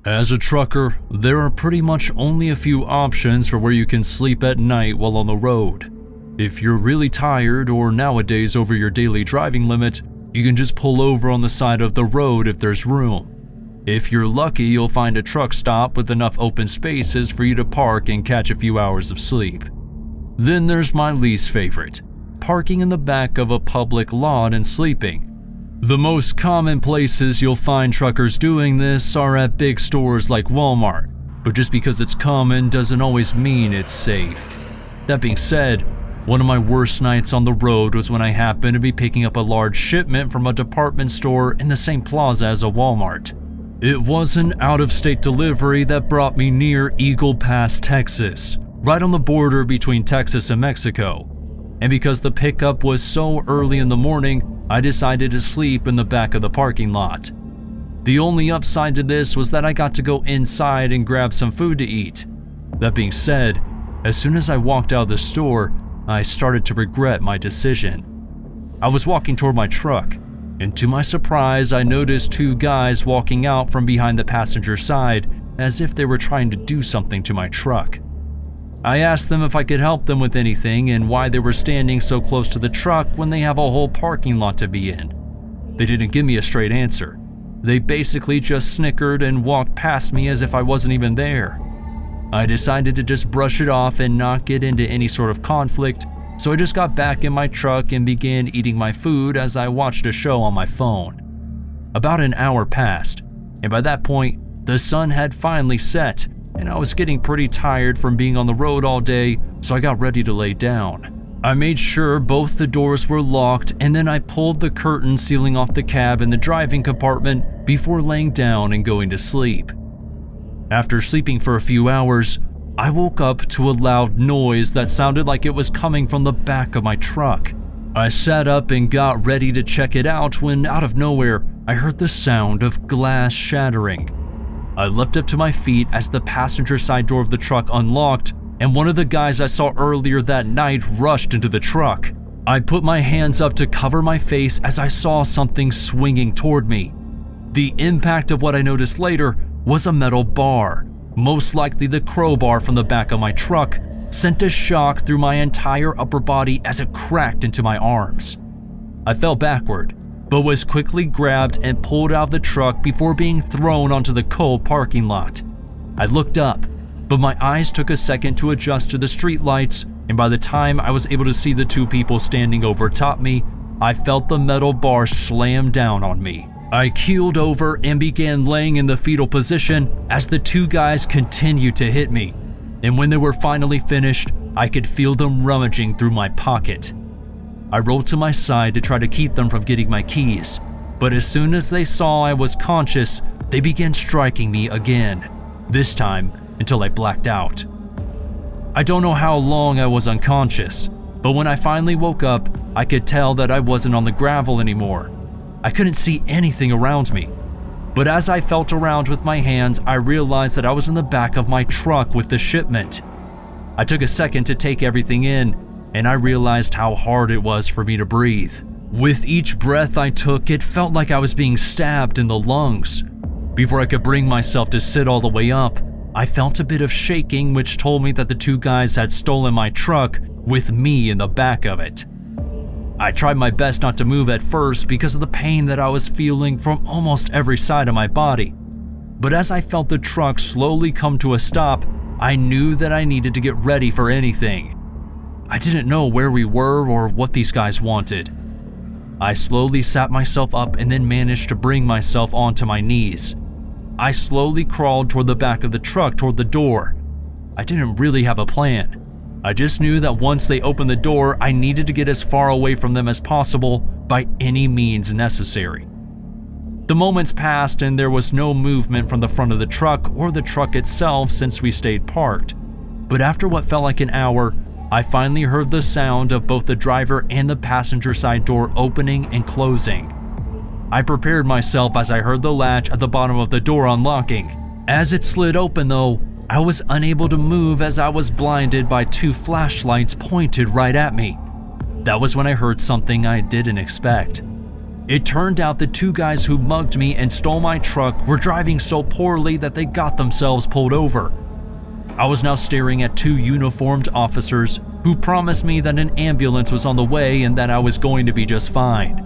As a trucker, there are pretty much only a few options for where you can sleep at night while on the road. If you're really tired or nowadays over your daily driving limit, you can just pull over on the side of the road if there's room. If you're lucky, you'll find a truck stop with enough open spaces for you to park and catch a few hours of sleep. Then there's my least favorite, parking in the back of a public lot and sleeping. The most common places you'll find truckers doing this are at big stores like Walmart, but just because it's common doesn't always mean it's safe. That being said, one of my worst nights on the road was when I happened to be picking up a large shipment from a department store in the same plaza as a Walmart. It was an out-of-state delivery that brought me near Eagle Pass, Texas, right on the border between Texas and Mexico. And because the pickup was so early in the morning, I decided to sleep in the back of the parking lot. The only upside to this was that I got to go inside and grab some food to eat. That being said, as soon as I walked out of the store, I started to regret my decision. I was walking toward my truck, and to my surprise, I noticed two guys walking out from behind the passenger side as if they were trying to do something to my truck. I asked them if I could help them with anything and why they were standing so close to the truck when they have a whole parking lot to be in. They didn't give me a straight answer. They basically just snickered and walked past me as if I wasn't even there. I decided to just brush it off and not get into any sort of conflict, so I just got back in my truck and began eating my food as I watched a show on my phone. About an hour passed, and by that point, the sun had finally set, and I was getting pretty tired from being on the road all day, so I got ready to lay down. I made sure both the doors were locked, and then I pulled the curtain sealing off the cab and the driving compartment before laying down and going to sleep. After sleeping for a few hours, I woke up to a loud noise that sounded like it was coming from the back of my truck. I sat up and got ready to check it out when, out of nowhere, I heard the sound of glass shattering. I leapt up to my feet as the passenger side door of the truck unlocked, and one of the guys I saw earlier that night rushed into the truck. I put my hands up to cover my face as I saw something swinging toward me. The impact of what I noticed later was a metal bar, most likely the crowbar from the back of my truck, sent a shock through my entire upper body as it cracked into my arms. I fell backward, but was quickly grabbed and pulled out of the truck before being thrown onto the cold parking lot. I looked up, but my eyes took a second to adjust to the street lights, and by the time I was able to see the two people standing over top me, I felt the metal bar slam down on me. I keeled over and began laying in the fetal position as the two guys continued to hit me, and when they were finally finished, I could feel them rummaging through my pocket. I rolled to my side to try to keep them from getting my keys, but as soon as they saw I was conscious, they began striking me again, this time until I blacked out. I don't know how long I was unconscious, but when I finally woke up, I could tell that I wasn't on the gravel anymore. I couldn't see anything around me, but as I felt around with my hands, I realized that I was in the back of my truck with the shipment. I took a second to take everything in, and I realized how hard it was for me to breathe. With each breath I took, it felt like I was being stabbed in the lungs. Before I could bring myself to sit all the way up, I felt a bit of shaking, which told me that the two guys had stolen my truck with me in the back of it. I tried my best not to move at first because of the pain that I was feeling from almost every side of my body. But as I felt the truck slowly come to a stop, I knew that I needed to get ready for anything. I didn't know where we were or what these guys wanted. I slowly sat myself up and then managed to bring myself onto my knees. I slowly crawled toward the back of the truck toward the door. I didn't really have a plan. I just knew that once they opened the door, I needed to get as far away from them as possible by any means necessary. The moments passed and there was no movement from the front of the truck or the truck itself since we stayed parked. But after what felt like an hour, I finally heard the sound of both the driver and the passenger side door opening and closing. I prepared myself as I heard the latch at the bottom of the door unlocking. As it slid open though, I was unable to move as I was blinded by two flashlights pointed right at me. That was when I heard something I didn't expect. It turned out the two guys who mugged me and stole my truck were driving so poorly that they got themselves pulled over. I was now staring at two uniformed officers who promised me that an ambulance was on the way and that I was going to be just fine.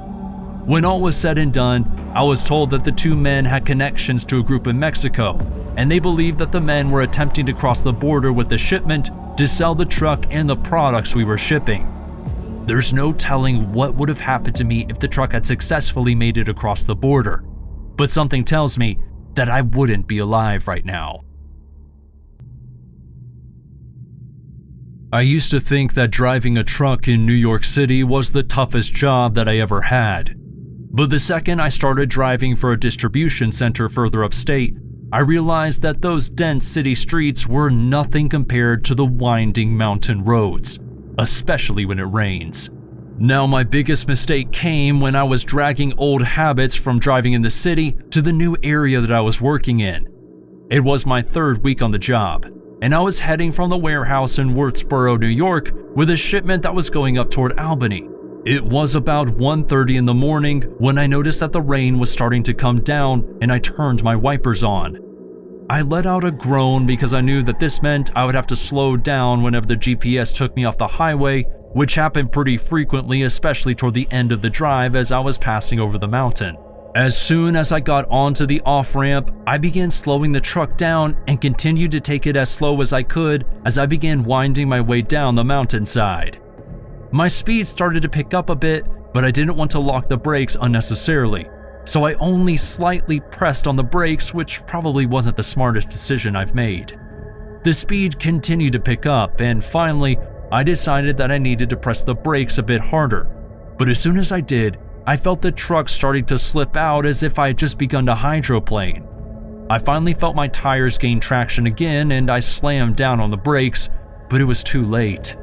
When all was said and done, I was told that the two men had connections to a group in Mexico, and they believed that the men were attempting to cross the border with the shipment to sell the truck and the products we were shipping. There's no telling what would have happened to me if the truck had successfully made it across the border, but something tells me that I wouldn't be alive right now. I used to think that driving a truck in New York City was the toughest job that I ever had. But the second I started driving for a distribution center further upstate, I realized that those dense city streets were nothing compared to the winding mountain roads, especially when it rains. Now, my biggest mistake came when I was dragging old habits from driving in the city to the new area that I was working in. It was my third week on the job, and I was heading from the warehouse in Wurtsboro, New York, with a shipment that was going up toward Albany. It was about 1:30 in the morning when I noticed that the rain was starting to come down, and I turned my wipers on. I let out a groan because I knew that this meant I would have to slow down whenever the GPS took me off the highway, which happened pretty frequently, especially toward the end of the drive as I was passing over the mountain. As soon as I got onto the off-ramp, I began slowing the truck down and continued to take it as slow as I could as I began winding my way down the mountainside. My speed started to pick up a bit, but I didn't want to lock the brakes unnecessarily, so I only slightly pressed on the brakes, which probably wasn't the smartest decision I've made. The speed continued to pick up, and finally, I decided that I needed to press the brakes a bit harder. But as soon as I did, I felt the truck starting to slip out as if I had just begun to hydroplane. I finally felt my tires gain traction again, and I slammed down on the brakes, but it was too late.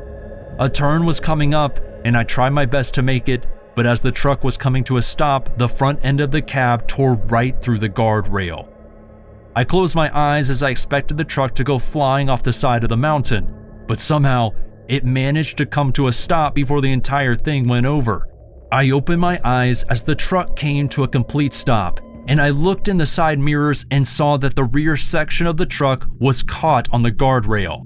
A turn was coming up, and I tried my best to make it, but as the truck was coming to a stop, the front end of the cab tore right through the guardrail. I closed my eyes as I expected the truck to go flying off the side of the mountain, but somehow it managed to come to a stop before the entire thing went over. I opened my eyes as the truck came to a complete stop, and I looked in the side mirrors and saw that the rear section of the truck was caught on the guardrail.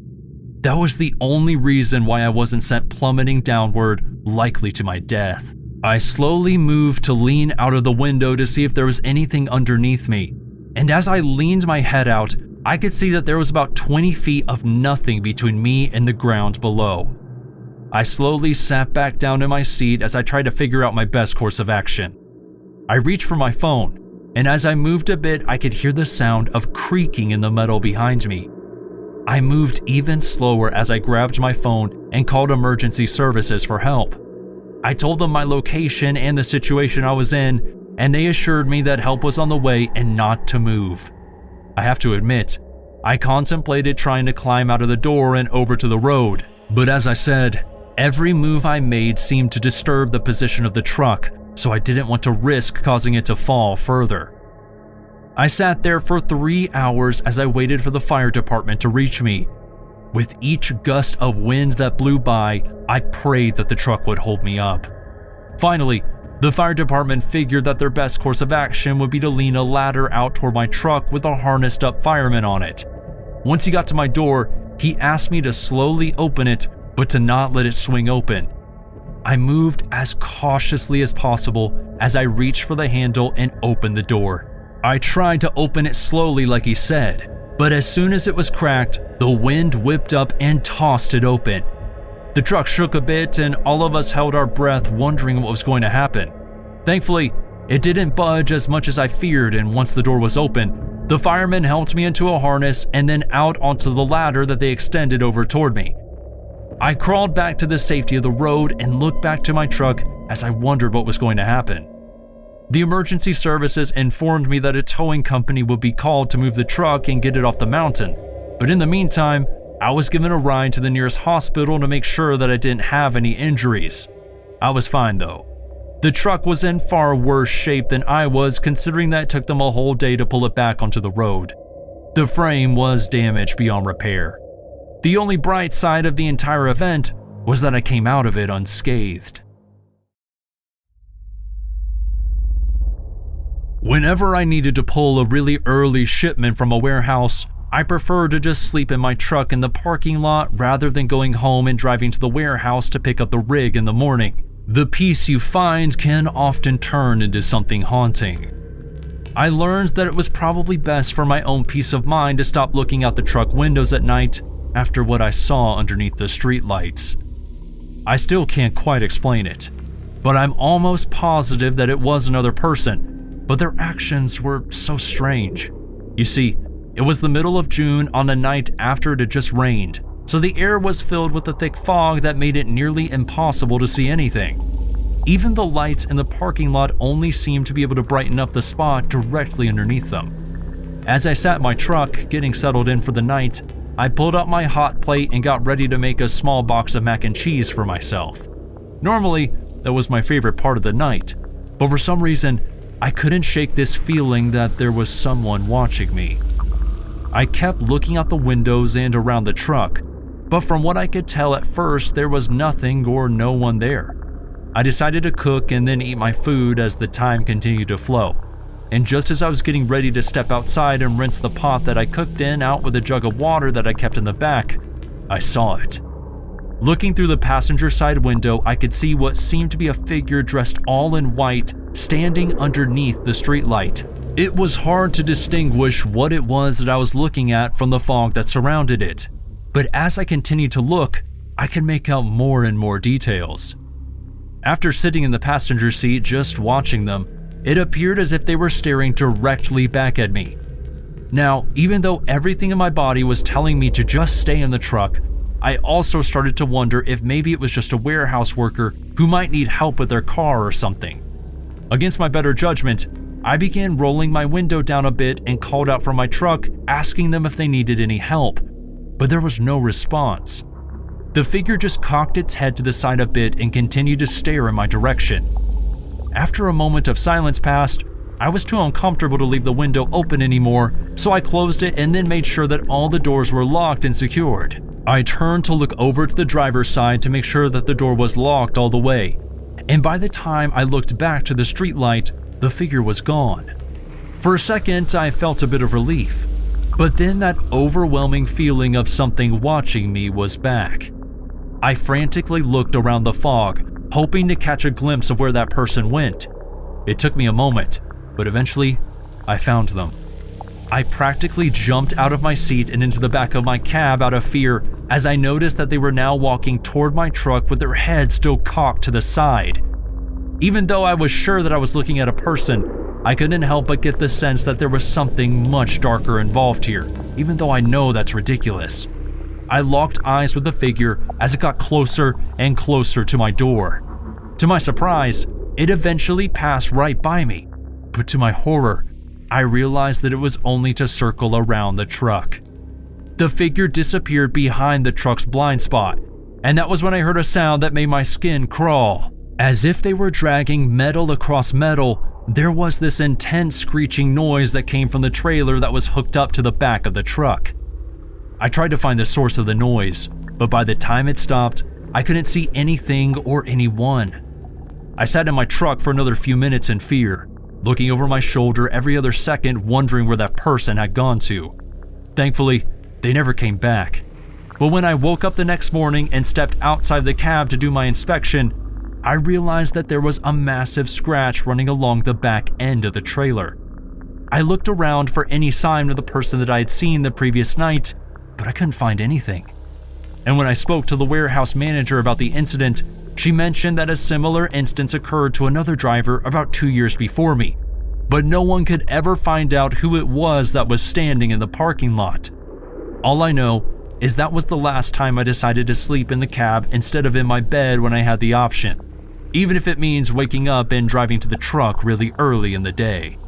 That was the only reason why I wasn't sent plummeting downward, likely to my death. I slowly moved to lean out of the window to see if there was anything underneath me, and as I leaned my head out, I could see that there was about 20 feet of nothing between me and the ground below. I slowly sat back down in my seat as I tried to figure out my best course of action. I reached for my phone, and as I moved a bit, I could hear the sound of creaking in the metal behind me. I moved even slower as I grabbed my phone and called emergency services for help. I told them my location and the situation I was in, and they assured me that help was on the way and not to move. I have to admit, I contemplated trying to climb out of the door and over to the road, but as I said, every move I made seemed to disturb the position of the truck, so I didn't want to risk causing it to fall further. I sat there for 3 hours as I waited for the fire department to reach me. With each gust of wind that blew by, I prayed that the truck would hold me up. Finally, the fire department figured that their best course of action would be to lean a ladder out toward my truck with a harnessed up fireman on it. Once he got to my door, he asked me to slowly open it, but to not let it swing open. I moved as cautiously as possible as I reached for the handle and opened the door. I tried to open it slowly like he said, but as soon as it was cracked, the wind whipped up and tossed it open. The truck shook a bit and all of us held our breath wondering what was going to happen. Thankfully, it didn't budge as much as I feared, and once the door was open, the firemen helped me into a harness and then out onto the ladder that they extended over toward me. I crawled back to the safety of the road and looked back to my truck as I wondered what was going to happen. The emergency services informed me that a towing company would be called to move the truck and get it off the mountain, but in the meantime, I was given a ride to the nearest hospital to make sure that I didn't have any injuries. I was fine though. The truck was in far worse shape than I was, considering that it took them a whole day to pull it back onto the road. The frame was damaged beyond repair. The only bright side of the entire event was that I came out of it unscathed. Whenever I needed to pull a really early shipment from a warehouse, I prefer to just sleep in my truck in the parking lot rather than going home and driving to the warehouse to pick up the rig in the morning. The peace you find can often turn into something haunting. I learned that it was probably best for my own peace of mind to stop looking out the truck windows at night after what I saw underneath the streetlights. I still can't quite explain it, but I'm almost positive that it was another person, but their actions were so strange. You see, it was the middle of June on a night after it had just rained, so the air was filled with a thick fog that made it nearly impossible to see anything. Even the lights in the parking lot only seemed to be able to brighten up the spot directly underneath them. As I sat in my truck, getting settled in for the night, I pulled out my hot plate and got ready to make a small box of mac and cheese for myself. Normally, that was my favorite part of the night, but for some reason, I couldn't shake this feeling that there was someone watching me. I kept looking out the windows and around the truck, but from what I could tell at first, there was nothing or no one there. I decided to cook and then eat my food as the time continued to flow. And just as I was getting ready to step outside and rinse the pot that I cooked in out with a jug of water that I kept in the back, I saw it. Looking through the passenger side window, I could see what seemed to be a figure dressed all in white, standing underneath the streetlight. It was hard to distinguish what it was that I was looking at from the fog that surrounded it, but as I continued to look, I could make out more and more details. After sitting in the passenger seat just watching them, it appeared as if they were staring directly back at me. Now, even though everything in my body was telling me to just stay in the truck, I also started to wonder if maybe it was just a warehouse worker who might need help with their car or something. Against my better judgment, I began rolling my window down a bit and called out from my truck, asking them if they needed any help, but there was no response. The figure just cocked its head to the side a bit and continued to stare in my direction. After a moment of silence passed, I was too uncomfortable to leave the window open anymore, so I closed it and then made sure that all the doors were locked and secured. I turned to look over to the driver's side to make sure that the door was locked all the way, and by the time I looked back to the streetlight, the figure was gone. For a second, I felt a bit of relief, but then that overwhelming feeling of something watching me was back. I frantically looked around the fog, hoping to catch a glimpse of where that person went. It took me a moment, but eventually, I found them. I practically jumped out of my seat and into the back of my cab out of fear as I noticed that they were now walking toward my truck with their heads still cocked to the side. Even though I was sure that I was looking at a person, I couldn't help but get the sense that there was something much darker involved here, even though I know that's ridiculous. I locked eyes with the figure as it got closer and closer to my door. To my surprise, it eventually passed right by me, but to my horror, I realized that it was only to circle around the truck. The figure disappeared behind the truck's blind spot, and that was when I heard a sound that made my skin crawl. As if they were dragging metal across metal, there was this intense screeching noise that came from the trailer that was hooked up to the back of the truck. I tried to find the source of the noise, but by the time it stopped, I couldn't see anything or anyone. I sat in my truck for another few minutes in fear, looking over my shoulder every other second, wondering where that person had gone to. Thankfully, they never came back. But when I woke up the next morning and stepped outside the cab to do my inspection, I realized that there was a massive scratch running along the back end of the trailer. I looked around for any sign of the person that I had seen the previous night, but I couldn't find anything. And when I spoke to the warehouse manager about the incident, she mentioned that a similar instance occurred to another driver about 2 years before me, but no one could ever find out who it was that was standing in the parking lot. All I know is that was the last time I decided to sleep in the cab instead of in my bed when I had the option, even if it means waking up and driving to the truck really early in the day.